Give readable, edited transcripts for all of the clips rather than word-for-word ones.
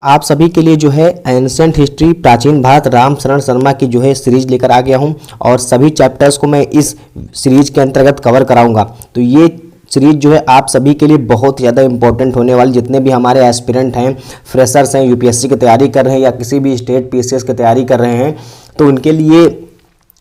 आप सभी के लिए जो है एंशिएंट हिस्ट्री प्राचीन भारत राम शरण शर्मा की जो है सीरीज लेकर आ गया हूं और सभी चैप्टर्स को मैं इस सीरीज के अंतर्गत कवर कराऊंगा। तो ये सीरीज जो है आप सभी के लिए बहुत ज़्यादा इंपॉर्टेंट होने वाली, जितने भी हमारे एस्पिरेंट हैं, फ्रेशर्स हैं, यूपीएससी की तैयारी कर रहे हैं या किसी भी स्टेट पीसीएस की तैयारी कर रहे हैं, तो उनके लिए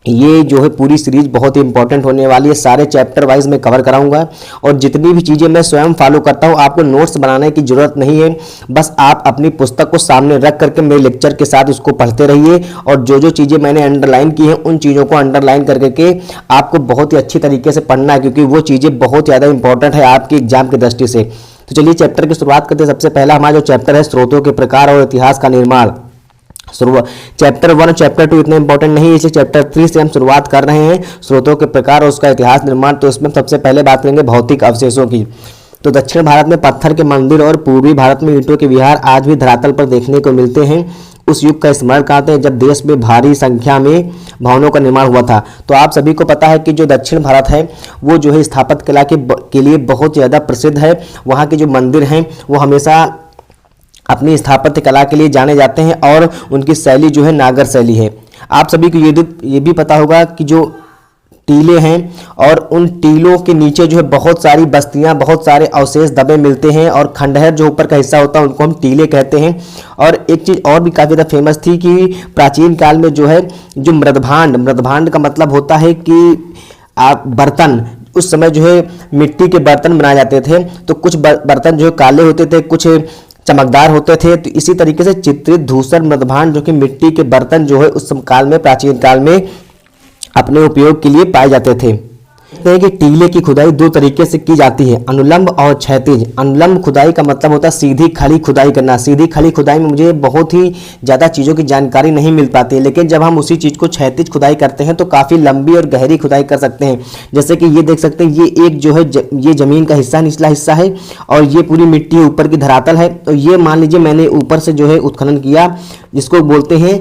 ये जो है पूरी सीरीज बहुत ही इंपॉर्टेंट होने वाली है। सारे चैप्टर वाइज मैं कवर कराऊंगा और जितनी भी चीज़ें मैं स्वयं फॉलो करता हूँ, आपको नोट्स बनाने की ज़रूरत नहीं है। बस आप अपनी पुस्तक को सामने रख करके मेरे लेक्चर के साथ उसको पढ़ते रहिए और जो जो चीज़ें मैंने अंडरलाइन की हैं उन चीज़ों को अंडरलाइन करके आपको बहुत ही अच्छी तरीके से पढ़ना है, क्योंकि वो चीज़ें बहुत ज़्यादा इंपॉर्टेंट है आपके एग्जाम की दृष्टि से। तो चलिए चैप्टर की शुरुआत करते हैं। सबसे पहला हमारा जो चैप्टर है स्रोतों के प्रकार और इतिहास का निर्माण। चैप्टर 1 और चैप्टर 2 इतने इंपॉर्टेंट नहीं है, इसलिए चैप्टर 3 से हम शुरुआत कर रहे हैं, स्रोतों के प्रकार और उसका इतिहास निर्माण। तो इसमें सबसे पहले बात करेंगे भौतिक अवशेषों की। तो दक्षिण भारत में पत्थर के मंदिर और पूर्वी भारत में ईंटों के विहार आज भी धरातल पर देखने को मिलते हैं। उस युग का स्मरण कराते हैं जब देश में भारी संख्या में भवनों का निर्माण हुआ था। तो आप सभी को पता है कि जो दक्षिण भारत है वो जो है स्थापत्य कला के लिए बहुत ज़्यादा प्रसिद्ध है। वहाँ के जो मंदिर हैं वो हमेशा अपनी स्थापत्य कला के लिए जाने जाते हैं और उनकी शैली जो है नागर शैली है। आप सभी को ये भी पता होगा कि जो टीले हैं और उन टीलों के नीचे जो है बहुत सारी बस्तियां, बहुत सारे अवशेष दबे मिलते हैं और खंडहर जो ऊपर का हिस्सा होता है उनको हम टीले कहते हैं। और एक चीज़ और भी काफ़ी ज़्यादा फेमस थी कि प्राचीन काल में जो है जो मृदभांड का मतलब होता है कि आप बर्तन, उस समय जो है मिट्टी के बर्तन बनाए जाते थे। तो कुछ बर्तन जो है काले होते थे, कुछ चमकदार होते थे। तो इसी तरीके से चित्रित धूसर मृदभांड जो कि मिट्टी के बर्तन जो है उस काल में, प्राचीन काल में अपने उपयोग के लिए पाए जाते थे। देखते हैं कि टीले की खुदाई दो तरीके से की जाती है, अनुलंब और क्षैतिज। अनुलंब खुदाई का मतलब होता है सीधी खड़ी खुदाई करना। सीधी खड़ी खुदाई में मुझे बहुत ही ज़्यादा चीज़ों की जानकारी नहीं मिल पाती है, लेकिन जब हम उसी चीज़ को क्षैतिज खुदाई करते हैं तो काफ़ी लंबी और गहरी खुदाई कर सकते हैं। जैसे कि ये देख सकते हैं, ये एक जो है ये ज़मीन का हिस्सा, निचला हिस्सा है और ये पूरी मिट्टी ऊपर की धरातल है। तो ये मान लीजिए मैंने ऊपर से जो है उत्खनन किया, जिसको बोलते हैं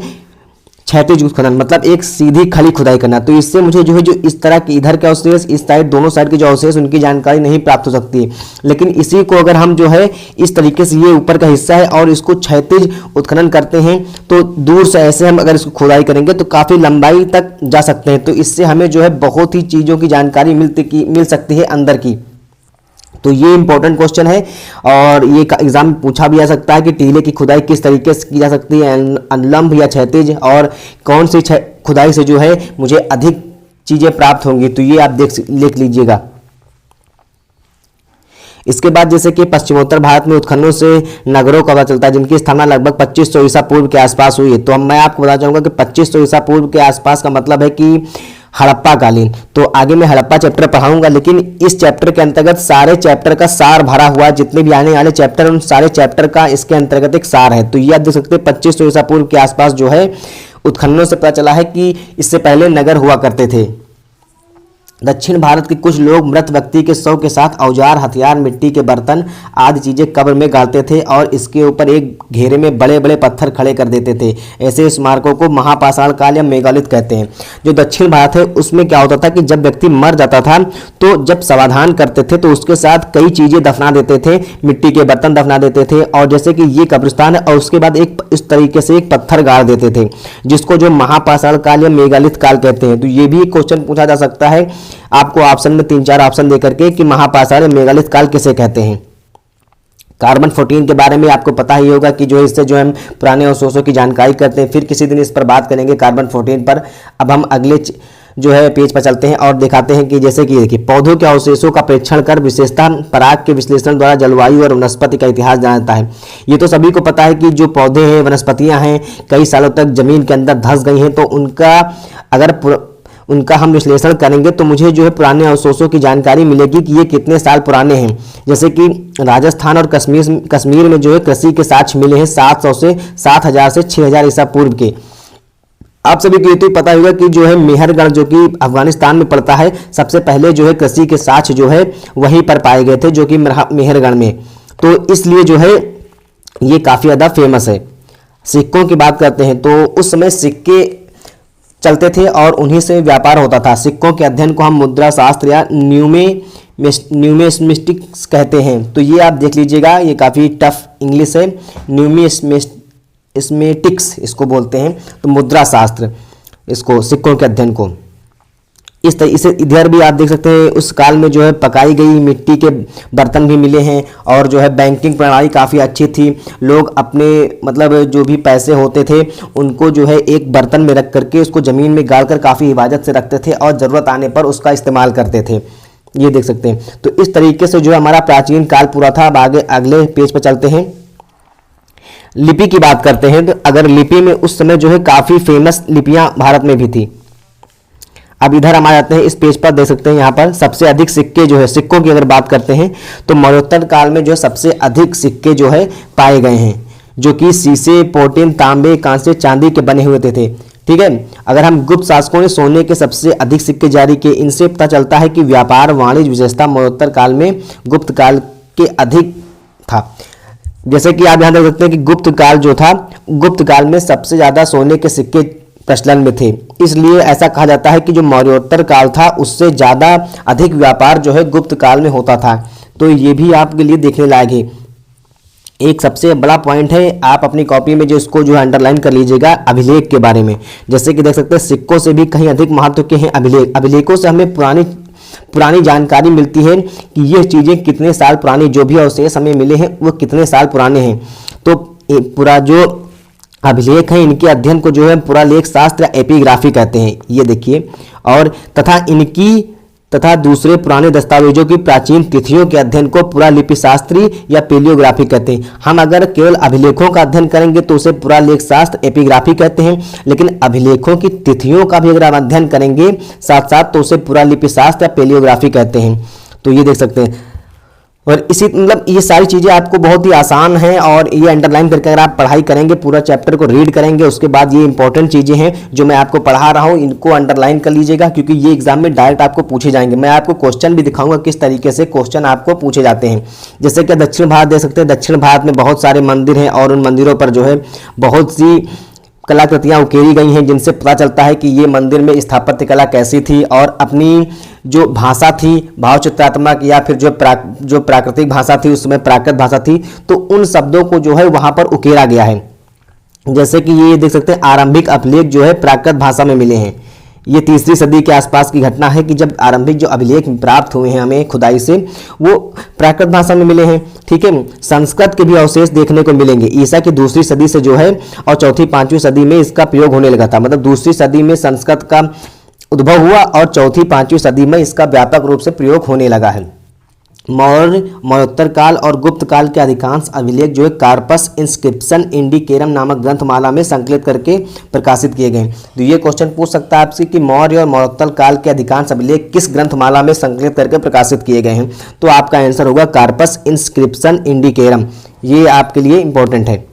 क्षैतिज उत्खनन, मतलब एक सीधी खड़ी खुदाई करना। तो इससे मुझे जो है जो इस तरह के इधर के अवशेष, इस साइड, दोनों साइड के जो अवशेष, उनकी जानकारी नहीं प्राप्त हो सकती है। लेकिन इसी को अगर हम जो है इस तरीके से, ये ऊपर का हिस्सा है और इसको क्षैतिज उत्खनन करते हैं तो दूर से ऐसे हम अगर इसको खुदाई करेंगे तो काफ़ी लंबाई तक जा सकते हैं। तो इससे हमें जो है बहुत ही चीज़ों की जानकारी मिल सकती है अंदर की। तो ये इंपॉर्टेंट क्वेश्चन है और ये एग्जाम में पूछा भी जा सकता है कि टीले की खुदाई किस तरीके से की जा सकती है, अनुलंब या क्षैतिज, और कौन सी खुदाई से जो है मुझे अधिक चीज़ें प्राप्त होंगी। तो ये आप लिख लीजिएगा। इसके बाद जैसे कि पश्चिमोत्तर भारत में उत्खननों से नगरों का पता चलता है जिनकी स्थापना लगभग 2500 ईसा पूर्व के आसपास हुई है। तो मैं आपको बताना चाहूँगा कि 2500 ईसा पूर्व के आसपास का मतलब है कि हड़प्पा कालीन। तो आगे मैं हड़प्पा चैप्टर पढ़ाऊंगा, लेकिन इस चैप्टर के अंतर्गत सारे चैप्टर का सार भरा हुआ, जितने भी आने वाले चैप्टर उन सारे चैप्टर का इसके अंतर्गत एक सार है। तो ये आप देख सकते हैं 2500 ईसा पूर्व के आसपास जो है उत्खननों से पता चला है कि इससे पहले नगर हुआ करते थे। दक्षिण भारत के कुछ लोग मृत व्यक्ति के शव के साथ औजार, हथियार, मिट्टी के बर्तन आदि चीजें कब्र में गाड़ते थे और इसके ऊपर एक घेरे में बड़े बड़े पत्थर खड़े कर देते थे। ऐसे स्मारकों को महापाषाण काल या मेगालिथ कहते हैं। जो दक्षिण भारत है उसमें क्या होता था कि जब व्यक्ति मर जाता था तो जब समाधान करते थे तो उसके साथ कई चीजें दफना देते थे, मिट्टी के बर्तन दफना देते थे और जैसे कि ये कब्रिस्तान है और उसके बाद एक इस तरीके से एक पत्थर गाड़ देते थे, जिसको जो महापाषाण काल या मेगालिथ काल कहते हैं। तो ये भी एक क्वेश्चन पूछा जा सकता है आपको ऑप्शन में 3-4 ऑप्शन देकर के कि महापाषाण मेगालिथ काल किसे कहते हैं। कार्बन 14 के बारे में आपको पता ही होगा कि जो इससे जो हम पुराने अवशेषों की जानकारी करते हैं, फिर किसी दिन इस पर बात करेंगे कार्बन 14 पर। अब हम अगले जो है पेज पर चलते हैं और दिखाते हैं कि जैसे कि देखिए, पौधों के अवशेषों का परीक्षण कर विशेषता पराग के विश्लेषण द्वारा जलवायु और वनस्पति का इतिहास जाना जाता है। ये तो सभी को पता है कि जो पौधे हैं, वनस्पतियां हैं, कई सालों तक जमीन के अंदर धंस गई हैं, तो उनका हम विश्लेषण करेंगे तो मुझे जो है पुराने अवशेषों की जानकारी मिलेगी कि ये कितने साल पुराने हैं। जैसे कि राजस्थान और कश्मीर में जो है कृषि के साक्ष्य मिले हैं 700 से 7000 से 6000 ईसा पूर्व के। आप सभी को ये तो पता होगा कि जो है मेहरगढ़ जो कि अफगानिस्तान में पड़ता है, सबसे पहले जो है कृषि के साक्ष्य जो है वहीं पर पाए गए थे, जो कि मेहरगढ़ में। तो इसलिए जो है ये काफ़ी ज़्यादा फेमस है। सिक्कों की बात करते हैं तो उस समय सिक्के चलते थे और उन्हीं से व्यापार होता था। सिक्कों के अध्ययन को हम मुद्रा शास्त्र या न्यूमिस्टिक्स कहते हैं। तो ये आप देख लीजिएगा, ये काफ़ी टफ इंग्लिश है। न्यूमिस्मेटिक्स इसको बोलते हैं। तो मुद्रा शास्त्र, इसको सिक्कों के अध्ययन को इस तरह इसे इधर भी आप देख सकते हैं। उस काल में जो है पकाई गई मिट्टी के बर्तन भी मिले हैं और जो है बैंकिंग प्रणाली काफ़ी अच्छी थी। लोग अपने मतलब जो भी पैसे होते थे उनको जो है एक बर्तन में रख करके उसको ज़मीन में गाड़ कर काफ़ी हिफाजत से रखते थे और ज़रूरत आने पर उसका इस्तेमाल करते थे। ये देख सकते हैं। तो इस तरीके से जो है हमारा प्राचीन काल पूरा था। अब आगे अगले पेज पर चलते हैं। लिपि की बात करते हैं। तो अगर लिपि में उस समय जो है काफ़ी फेमस लिपियाँ भारत में भी थी। अब इधर हम आ जाते हैं, इस पेज पर देख सकते हैं यहाँ पर सबसे अधिक सिक्के जो है, सिक्कों की अगर बात करते हैं तो मौर्योत्तर काल में जो है सबसे अधिक सिक्के जो है पाए गए हैं, जो कि शीशे, पोर्टिन, तांबे, कांसे, चांदी के बने हुए थे। ठीक है। अगर हम गुप्त शासकों ने सोने के सबसे अधिक सिक्के जारी किए, इनसे पता चलता है कि व्यापार वाणिज्य विशेषता मौर्योत्तर काल में गुप्त काल के अधिक था। जैसे कि आप यहाँ देख सकते हैं कि गुप्त काल जो था, गुप्त काल में सबसे ज़्यादा सोने के सिक्के प्रचलन में थे। इसलिए ऐसा कहा जाता है कि जो मौर्योत्तर काल था उससे ज़्यादा अधिक व्यापार जो है गुप्त काल में होता था। तो ये भी आपके लिए देखने लायक है। एक सबसे बड़ा पॉइंट है, आप अपनी कॉपी में जो इसको जो है अंडरलाइन कर लीजिएगा, अभिलेख के बारे में। जैसे कि देख सकते हैं सिक्कों से भी कहीं अधिक महत्व के हैं अभिलेख। अभिलेखों से हमें पुरानी जानकारी मिलती है कि ये चीज़ें कितने साल पुरानी, जो भी अवशेष हमें मिले हैं वो कितने साल पुराने हैं। तो पूरा जो अभिलेख है इनके अध्ययन को जो है पूरा लेख शास्त्र या एपिग्राफी कहते हैं। ये देखिए। और तथा दूसरे पुराने दस्तावेजों की प्राचीन तिथियों के अध्ययन को पुरा लिपि शास्त्री या पेलियोग्राफी कहते हैं। हम अगर केवल अभिलेखों का अध्ययन करेंगे तो उसे पुरा लेख शास्त्र एपिग्राफी कहते हैं, लेकिन अभिलेखों की तिथियों का भी अगर हम अध्ययन करेंगे साथ साथ तो उसे पुरा लिपि शास्त्र या पेलियोग्राफी कहते हैं। तो ये देख सकते हैं। और इसी मतलब ये सारी चीज़ें आपको बहुत ही आसान हैं और ये अंडरलाइन करके अगर आप पढ़ाई करेंगे, पूरा चैप्टर को रीड करेंगे, उसके बाद ये इंपॉर्टेंट चीज़ें हैं जो मैं आपको पढ़ा रहा हूँ इनको अंडरलाइन कर लीजिएगा, क्योंकि ये एग्जाम में डायरेक्ट आपको पूछे जाएंगे। मैं आपको क्वेश्चन भी दिखाऊंगा किस तरीके से क्वेश्चन आपको पूछे जाते हैं। जैसे कि दक्षिण भारत देख सकते हैं, दक्षिण भारत में बहुत सारे मंदिर हैं और उन मंदिरों पर जो है बहुत सी कलाकृतियाँ उकेरी गई हैं, जिनसे पता चलता है कि ये मंदिर में स्थापत्य कला कैसी थी और अपनी जो भाषा थी भाव चित्रात्मक या फिर जो प्राकृतिक भाषा थी उसमें प्राकृत भाषा थी, तो उन शब्दों को जो है वहाँ पर उकेरा गया है। जैसे कि ये देख सकते हैं आरंभिक अभिलेख जो है प्राकृत भाषा में मिले हैं। ये 3री सदी के आसपास की घटना है कि जब आरंभिक जो अभिलेख प्राप्त हुए हैं हमें खुदाई से वो प्राकृत भाषा में मिले हैं। ठीक है। संस्कृत के भी अवशेष देखने को मिलेंगे ईसा की 2री सदी से जो है, और 4वीं-5वीं सदी में इसका प्रयोग होने लगा था। मतलब 2री सदी में संस्कृत का उद्भव हुआ और 4वीं-5वीं सदी में इसका व्यापक रूप से प्रयोग होने लगा है। मौर्योत्तर काल और गुप्त काल के अधिकांश अभिलेख जो है कार्पस इंस्क्रिप्शन इंडिकेरम नामक ग्रंथमाला में संकलित करके प्रकाशित किए गए। तो ये क्वेश्चन पूछ सकता है आपसे कि मौर्य और मौर्योत्तर काल के अधिकांश अभिलेख किस ग्रंथमाला में संकलित करके प्रकाशित किए गए हैं। तो आपका आंसर होगा कार्पस इंस्क्रिप्शन इंडिकेरम। ये आपके लिए इंपॉर्टेंट है।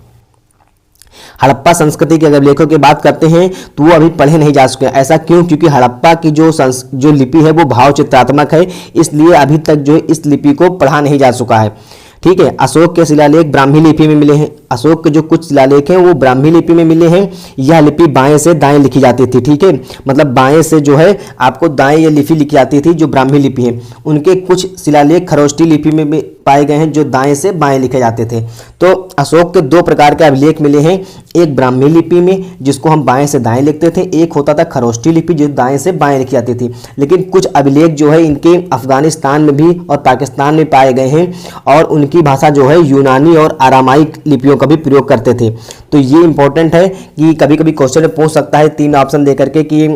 हड़प्पा संस्कृति के अभिलेखों की बात करते हैं तो वो अभी पढ़े नहीं जा सके। ऐसा क्यों? क्योंकि हड़प्पा की जो लिपि है वो भाव चित्रात्मक है, इसलिए अभी तक जो है इस लिपि को पढ़ा नहीं जा चुका है। ठीक है। अशोक के शिलालेख ब्राह्मी लिपि में मिले हैं। अशोक के जो कुछ शिलालेख हैं वो ब्राह्मी लिपि में मिले हैं। यह लिपि बाएं से दाएं लिखी जाती थी। ठीक है। मतलब बाएं से जो है आपको दाएं ये लिपि लिखी जाती थी जो ब्राह्मी लिपि है। उनके कुछ शिलालेख खरोष्टी लिपि में भी पाए गए हैं जो दाएं से बाएं लिखे जाते थे। तो अशोक के 2 प्रकार के अभिलेख मिले हैं, एक ब्राह्मी लिपि में जिसको हम बाएं से दाएं लिखते थे, एक होता था खरोष्टी लिपि जो दाएं से बाएं लिखी जाती थी। लेकिन कुछ अभिलेख जो है इनके अफगानिस्तान में भी और पाकिस्तान में पाए गए हैं और उनकी भाषा जो है यूनानी और आरामाइक लिपियों का भी प्रयोग करते थे। तो ये इंपॉर्टेंट है कि कभी कभी क्वेश्चन में पूछ सकता है 3 ऑप्शन दे करके कि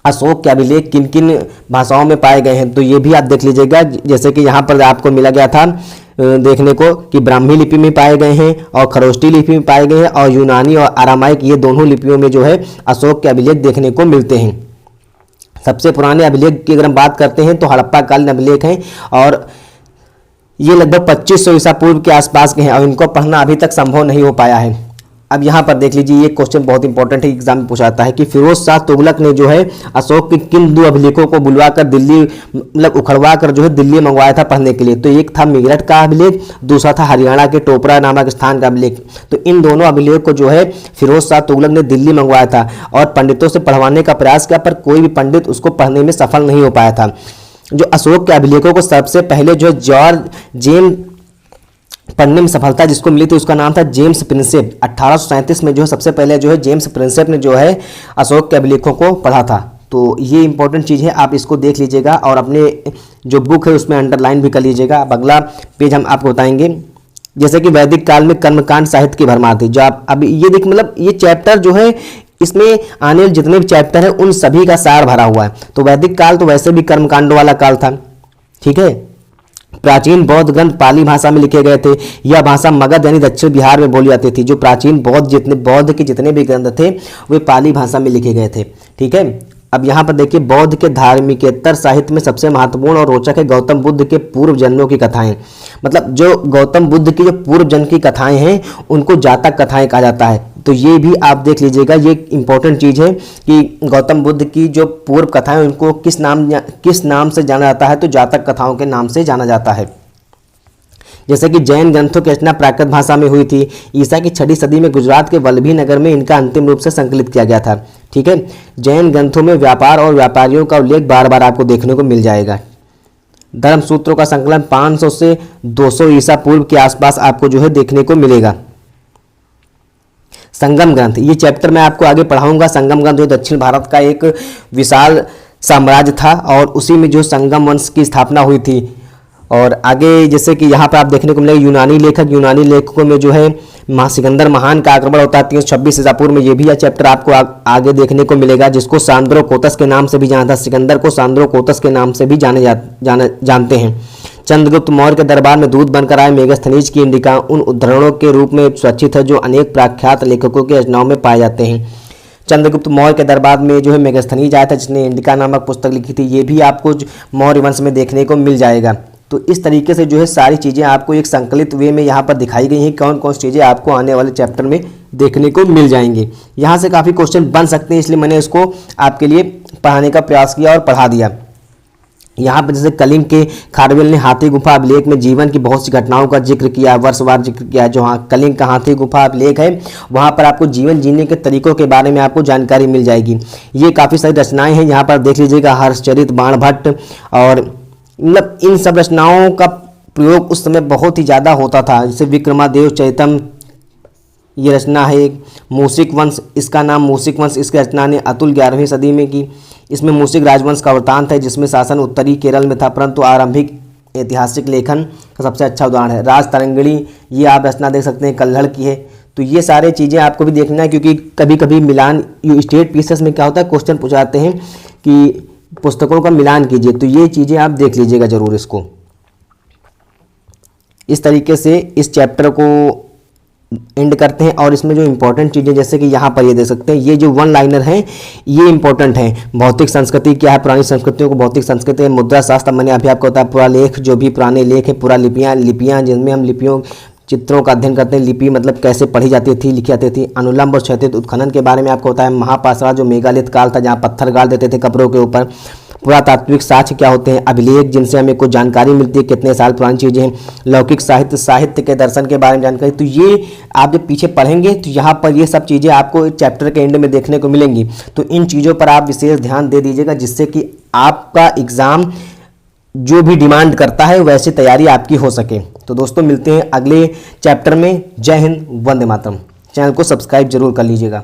अशोक के अभिलेख किन किन भाषाओं में पाए गए हैं। तो ये भी आप देख लीजिएगा। जैसे कि यहाँ पर आपको मिला गया था देखने को कि ब्राह्मी लिपि में पाए गए हैं और खरोष्टी लिपि में पाए गए हैं और यूनानी और आरामाइक ये दोनों लिपियों में जो है अशोक के अभिलेख देखने को मिलते हैं। सबसे पुराने अभिलेख की अगर हम बात करते हैं तो हड़प्पा कालीन अभिलेख हैं और ये लगभग 2500 ईसा पूर्व के आसपास के हैं और इनको पढ़ना अभी तक संभव नहीं हो पाया है। अब यहाँ पर देख लीजिए, ये क्वेश्चन बहुत इंपॉर्टेंट है, एग्जाम में पूछा जाता है कि फिरोज शाह तुगलक ने जो है अशोक के किन 2 अभिलेखों को बुलवा कर दिल्ली मतलब उखड़वा कर जो है दिल्ली मंगवाया था पढ़ने के लिए। तो एक था मेरठ का अभिलेख, दूसरा था हरियाणा के टोपरा नामक स्थान का अभिलेख। तो इन दोनों अभिलेख को जो है फिरोज शाह तुगलक ने दिल्ली मंगवाया था और पंडितों से पढ़वाने का प्रयास किया, पर कोई भी पंडित उसको पढ़ने में सफल नहीं हो पाया था। जो अशोक के अभिलेखों को सबसे पहले जो है जॉर्ज जेम्स पढ़ने में सफलता जिसको मिली थी उसका नाम था जेम्स प्रिंसेप। 1837 में जो है सबसे पहले जो है जेम्स प्रिंसेप ने जो है अशोक के अभिलेखों को पढ़ा था। तो ये इंपॉर्टेंट चीज़ है, आप इसको देख लीजिएगा और अपने जो बुक है उसमें अंडरलाइन भी कर लीजिएगा। अब अगला पेज हम आपको बताएंगे, जैसे कि वैदिक काल में कर्मकांड साहित्य की भरमार थी। जो आप अभी ये देख मतलब ये चैप्टर जो है इसमें आने वाले जितने भी चैप्टर हैं उन सभी का सार भरा हुआ है। तो वैदिक काल तो वैसे भी कर्मकांडों वाला काल था, ठीक है। प्राचीन बौद्ध ग्रंथ पाली भाषा में लिखे गए थे। यह भाषा मगध यानी दक्षिण बिहार में बोली जाती थी। जो प्राचीन बौद्ध के जितने भी ग्रंथ थे वे पाली भाषा में लिखे गए थे, ठीक है। अब यहाँ पर देखिए, बौद्ध के धार्मिकेतर साहित्य में सबसे महत्वपूर्ण और रोचक है गौतम बुद्ध के पूर्व जन्मों की कथाएं। मतलब जो गौतम बुद्ध की जो पूर्व जन्म की कथाएं हैं उनको जातक कथाएं कहा जाता है। तो ये भी आप देख लीजिएगा, ये इंपॉर्टेंट चीज़ है कि गौतम बुद्ध की जो पूर्व कथाएं उनको किस नाम से जाना जाता है, तो जातक कथाओं के नाम से जाना जाता है। जैसे कि जैन ग्रंथों की रचना प्राकृत भाषा में हुई थी। ईसा की 6वीं सदी में गुजरात के वल्लभी नगर में इनका अंतिम रूप से संकलित किया गया था, ठीक है। जैन ग्रंथों में व्यापार और व्यापारियों का उल्लेख बार बार आपको देखने को मिल जाएगा। धर्म सूत्रों का संकलन 500 से 200 ईसा पूर्व के आसपास आपको जो है देखने को मिलेगा। संगम ग्रंथ, ये चैप्टर मैं आपको आगे पढ़ाऊंगा। संगम ग्रंथ जो दक्षिण भारत का एक विशाल साम्राज्य था और उसी में जो संगम वंश की स्थापना हुई थी। और आगे जैसे कि यहाँ पर आप देखने को मिलेगा यूनानी लेखकों में जो है सिकंदर महान का आक्रमण होता है 326 ईसा पूर्व में। ये भी यह चैप्टर आपको आगे देखने को मिलेगा, जिसको सांद्रो कोतस के नाम से भी जाना था। सिकंदर को सांद्रो कोतस के नाम से भी जानते हैं। चंद्रगुप्त मौर्य के दरबार में दूत बनकर आए मेगस्थनीज की इंडिका उन उद्धरणों के रूप में स्वच्ಛित है जो अनेक प्रख्यात लेखकों की रचनाओं में पाए जाते हैं। चंद्रगुप्त मौर्य के दरबार में जो है मेगस्थनीज आया था जिसने इंडिका नामक पुस्तक लिखी थी। ये भी आपको मौर्य वंश में देखने को मिल जाएगा। तो इस तरीके से जो है सारी चीज़ें आपको एक संकलित वे में यहाँ पर दिखाई गई हैं, कौन कौन सी चीज़ें आपको आने वाले चैप्टर में देखने को मिल जाएंगे। यहाँ से काफ़ी क्वेश्चन बन सकते हैं, इसलिए मैंने इसको आपके लिए पढ़ाने का प्रयास किया और पढ़ा दिया। यहाँ पर जैसे कलिंग के खारवेल ने हाथी गुफा अभिलेख में जीवन की बहुत सी घटनाओं का जिक्र किया, वर्षवार जिक्र किया। जो कलिंग का हाथी गुफा अभिलेख है वहाँ पर आपको जीवन जीने के तरीकों के बारे में आपको जानकारी मिल जाएगी। ये काफ़ी सारी रचनाएं हैं, यहाँ पर देख लीजिएगा हर्षचरित, बाणभट्ट और मतलब इन सब रचनाओं का प्रयोग उस समय बहुत ही ज़्यादा होता था। जैसे विक्रमादेव चैतम ये रचना है। मूसिक वंश, इसका नाम मूसिक वंश, इसकी रचना ने अतुल 11वीं सदी में की। इसमें मूसिक राजवंश का वृत्तांत है जिसमें शासन उत्तरी केरल में था, परंतु आरंभिक ऐतिहासिक लेखन का सबसे अच्छा उदाहरण है। राज तरंगिणी, ये आप रचना देख सकते हैं, कल्हड़ की है। तो ये सारे चीज़ें आपको भी देखना है, क्योंकि कभी कभी मिलान स्टेट पीसेस में क्या होता है, क्वेश्चन पूछाते हैं कि पुस्तकों का मिलान कीजिए। तो ये चीज़ें आप देख लीजिएगा ज़रूर इसको। इस तरीके से इस चैप्टर को एंड करते हैं। और इसमें जो इंपॉर्टेंट चीज़ें जैसे कि यहाँ पर ये देख सकते हैं, ये जो वन लाइनर हैं ये इंपॉर्टेंट है। भौतिक संस्कृति क्या है, पुरानी संस्कृतियों को भौतिक संस्कृति है। मुद्रा शास्त्र मैंने अभी आपको बताया। पुरा लेख, जो भी पुराने लेख है, पुरा लिपियाँ जिनमें हम लिपियों चित्रों का अध्ययन करते हैं। लिपि मतलब कैसे पढ़ी जाती थी, लिखी जाती थी। अनुलंब और क्षैतिज उत्खनन के बारे में आपको बताया। महापाषाण जो मेगालिथ काल था जहाँ पत्थर गाड़ देते थे कपड़ों के ऊपर। पुरातात्विक साक्ष्य क्या होते हैं, अभिलेख जिनसे हमें कुछ जानकारी मिलती है कितने साल पुरानी चीज़ें हैं। लौकिक साहित्य के दर्शन के बारे में जानकारी। तो ये आप जब पीछे पढ़ेंगे तो यहाँ पर ये सब चीज़ें आपको चैप्टर के एंड में देखने को मिलेंगी। तो इन चीज़ों पर आप विशेष ध्यान दे दीजिएगा, जिससे कि आपका एग्ज़ाम जो भी डिमांड करता है वैसी तैयारी आपकी हो सके। तो दोस्तों मिलते हैं अगले चैप्टर में। जय हिंद, वंदे मातरम। चैनल को सब्सक्राइब जरूर कर लीजिएगा।